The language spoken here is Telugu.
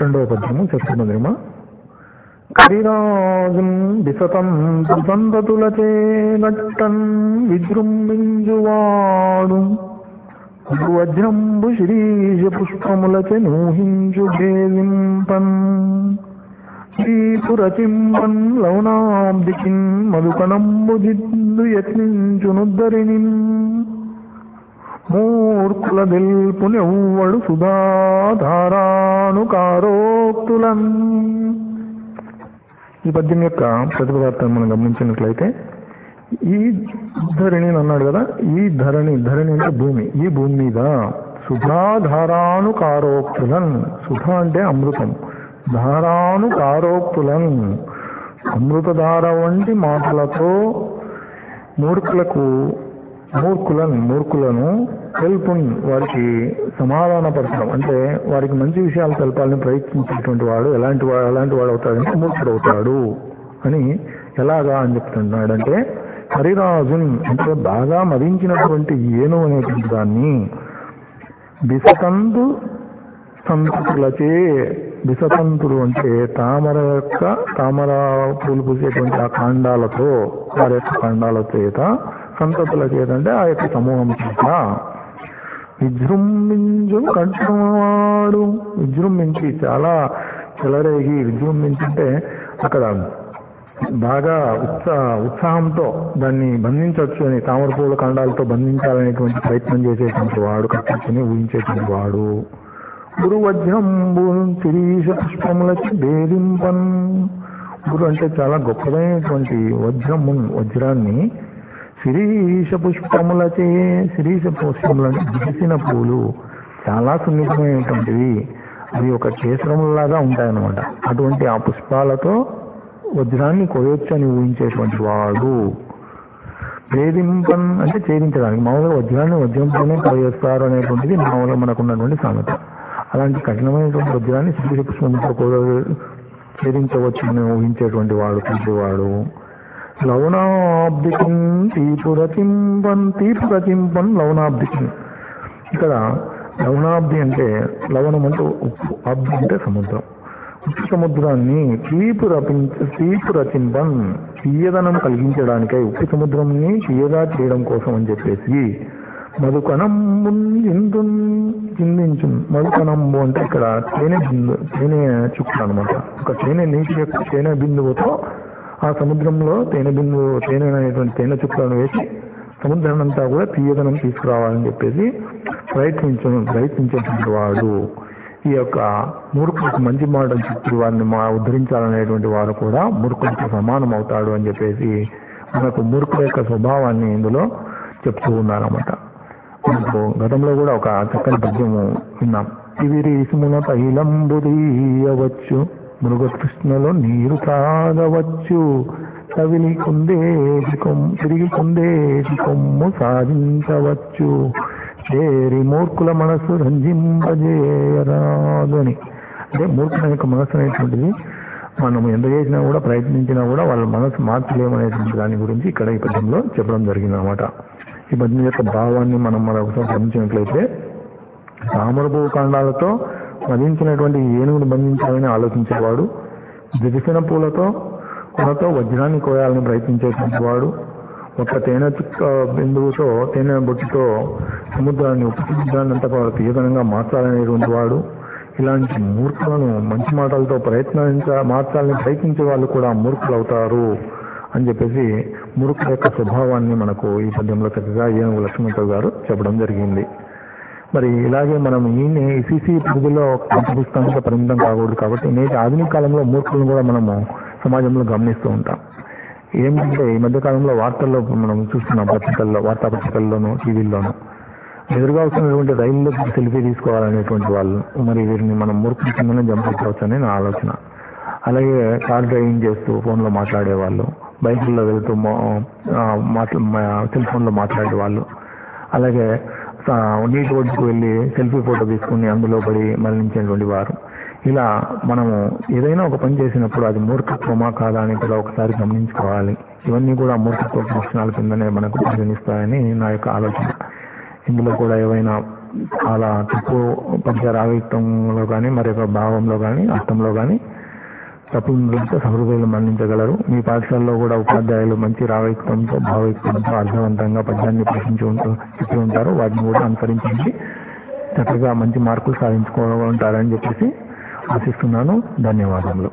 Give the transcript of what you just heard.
రెండవ పద్యము చతుర్మధ్యమ. కరిరాజున్ విసతం సంతతులచే గట్టన్ విజృంభించువాడు వజ్రంబు శిరీష పుష్పములచే నూహించు భేదింపన్ శ్రీపురచింపన్ లౌనాబ్దికిన్ మధుకణంబు జిద్దు యత్నించునుద్ధరిని మూర్ఖుల దెల్పునెవ్వడు సుధాధారాను కారోక్తులన్. ఈ పద్యం యొక్క ప్రతిపదార్థాన్ని మనం గమనించినట్లయితే, ఈ ధరణి అన్నాడు కదా, ఈ ధరణి అంటే భూమి, ఈ భూమి మీద సుధాధారాను కారోక్తులన్, సుధ అంటే అమృతం, ధారాను కారోక్తులన్ అమృతధార వంటి మాటలతో మూర్ఖులను తెలుపున్ వారికి సమాధానపరచడం, అంటే వారికి మంచి విషయాలు తెలపాలని ప్రయత్నించేటువంటి వాడు ఎలాంటి వాడు అవుతాడంటే మూర్ఖుడు అవుతాడు అని. ఎలాగా అని చెప్తున్నాడు అంటే, హరిరాజున్ అంటే బాగా మదించినటువంటి ఏను అనేటువంటి దాన్ని బిసతంతు సంతతులచే, బిసతంతులు అంటే తామర పూలు పూసేటువంటి ఆ కాండాలతో, వారి యొక్క కాండాల చేత, సంతతుల చేత అంటే ఆ యొక్క సమూహం చేత విజృంభించు కట్టువాడు, విజృంభించి చాలా చెలరేగి, విజృంభించుంటే అక్కడ బాగా ఉత్సాహంతో దాన్ని బంధించవచ్చు అని, తామరపూల కాండాలతో బంధించాలనేటువంటి ప్రయత్నం చేసేటువంటి వాడు, కట్టుకుని ఊహించేటువంటి వాడు. గురు వజ్రంబు శిరీష పుష్పములకి భేదింపన్, గురు అంటే చాలా గొప్పదైనటువంటి వజ్రాన్ని శిరీష పుష్పములచే, శిరీష పుష్పములు అంటే దిగిసిన పూలు, చాలా సున్నితమైనటువంటివి, అవి ఒక కేసరములాగా ఉంటాయన్నమాట. అటువంటి ఆ పుష్పాలతో వజ్రాన్ని కోయొచ్చు అని ఊహించేటువంటి వాడు. భేదింపన్ అంటే ఛేదించడానికి, మామూలుగా వజ్రంతోనే కోయేస్తారు అనేటువంటిది మామూలుగా మనకు ఉన్నటువంటి సామెత. అలాంటి కఠినమైనటువంటి వజ్రాన్ని శిరీష పుష్పంతో ఛేదించవచ్చు అని ఊహించేటువంటి వాడు, తెలిసేవాడు. లవణాబ్దికిన్ తీపురచింపన్ లవణాబ్దికిన్. ఇక్కడ లవణాబ్ది అంటే లవణం అంటే ఉప్పు, అబ్ది అంటే సముద్రం. ఉప్పు సముద్రాన్ని తీపురచింపన్ తీయదనం కలిగించడానికై, ఉప్పు సముద్రంని తీయగా చేయడం కోసం అని చెప్పేసి మధుకణంబు చిందించు. మధుకణంబు అంటే ఇక్కడ తేనె చుక్క అనమాట. ఒక తేనె బిందువుతో ఆ సముద్రంలో తేనె అనేటువంటి తేనె చుక్కలను వేసి సముద్రం అంతా కూడా తీయదనం తీసుకురావాలని చెప్పేసి ప్రయత్నించేటువంటి వాడు. ఈ యొక్క మూర్ఖులకు మంచి మాటలు చెప్పి వారిని ఉద్ధరించాలనేటువంటి వారు కూడా మూర్ఖులతో సమానం అవుతాడు అని చెప్పేసి మనకు మూర్ఖుల యొక్క స్వభావాన్ని ఇందులో చెప్తూ ఉన్నారన్నమాట. మనకు గతంలో కూడా ఒక చక్కని పద్యము విన్నాం. ఇవిరి ఇసుమున తైలంబుదీయవచ్చు, మృగకృష్ణలో నీరు తాగవచ్చు, తిరిగి కుందేటి కొమ్ము సాధించవచ్చు, చేరి మూర్ఖుల మనసు రంజింపజేయరాదని. అంటే మూర్ఖుల యొక్క మనసు అనేటువంటిది మనం ఎంత చేసినా కూడా, ప్రయత్నించినా కూడా వాళ్ళ మనసు మార్చలేమనేటువంటి దాని గురించి ఇక్కడ ఈ పద్యంలో చెప్పడం జరిగింది అన్నమాట. ఈ పద్యం యొక్క భావాన్ని మనం మరొకసారి గమనించినట్లయితే, తామరపూ కాండాలతో వధించినటువంటి ఏనుగును బంధించాలని ఆలోచించేవాడు, దిగిసిన పూలతో వజ్రాన్ని కోయాలని ప్రయత్నించేటువంటి వాడు, ఒక తేనె చుక్క బిందువుతో, తేనె బొట్టుతో ఉప్పు సముద్రాన్ని అంతా తీయదనంగా మార్చాలనేటువంటి వాడు. ఇలాంటి మూర్ఖులను మంచి మాటలతో మార్చాలని ప్రయత్నించే వాళ్ళు కూడా మూర్ఖులు అవుతారు అని చెప్పేసి మూర్ఖుల యొక్క స్వభావాన్ని మనకు ఈ పద్యంలో చక్కగా ఏనుగు లక్ష్మణరావు గారు చెప్పడం జరిగింది. మరి ఇలాగే మనం ఈసీసీ పరిధిలో పాఠ్యపుస్తకానికి పరిమితం కాకూడదు కాబట్టి నేటి ఆధునిక కాలంలో మూర్ఖులను కూడా మనము సమాజంలో గమనిస్తూ ఉంటాం. ఏమిటంటే ఈ మధ్యకాలంలో వార్తల్లో మనం చూస్తున్నాం, వార్తాపత్రికల్లోనూ టీవీల్లోనూ ఎదురుగా వస్తున్నటువంటి రైల్లో సెల్ఫీ తీసుకోవాలనేటువంటి వాళ్ళు, మరి వీరిని మనం మూర్ఖుల కిందనే జంపించవచ్చు అని నా ఆలోచన. అలాగే కార్ డ్రైవింగ్ చేస్తూ ఫోన్లో మాట్లాడేవాళ్ళు, బైకుల్లో వెళ్తూ సెల్ ఫోన్లో మాట్లాడేవాళ్ళు, అలాగే నీటి ఒడ్డుకు వెళ్ళి సెల్ఫీ ఫోటో తీసుకుని అందులో పడి మరణించేటువంటి వారు. ఇలా మనము ఏదైనా ఒక పని చేసినప్పుడు అది మూర్ఖత్వమా కాదా అని కూడా ఒకసారి గమనించుకోవాలి. ఇవన్నీ కూడా మూర్ఖత్వ లక్షణాల కిందనే మనకు పరిగణిస్తాయని నా యొక్క ఆలోచన. ఇందులో కూడా ఏవైనా అలా తప్పు పద్య రాగయుక్తంలో కానీ మరొక భావంలో కానీ అర్థంలో కానీ తప్పులతో సహృదయులు మన్నించగలరు. మీ పాఠశాలలో కూడా ఉపాధ్యాయులు మంచి రాగయుక్తంతో భావయుక్తంతో అర్థవంతంగా పద్యాన్ని చెప్పి ఉంటారు. వాటిని కూడా అనుసరించండి, చక్కగా మంచి మార్కులు సాధించుకుంటారని చెప్పేసి ఆశిస్తున్నాను. ధన్యవాదములు.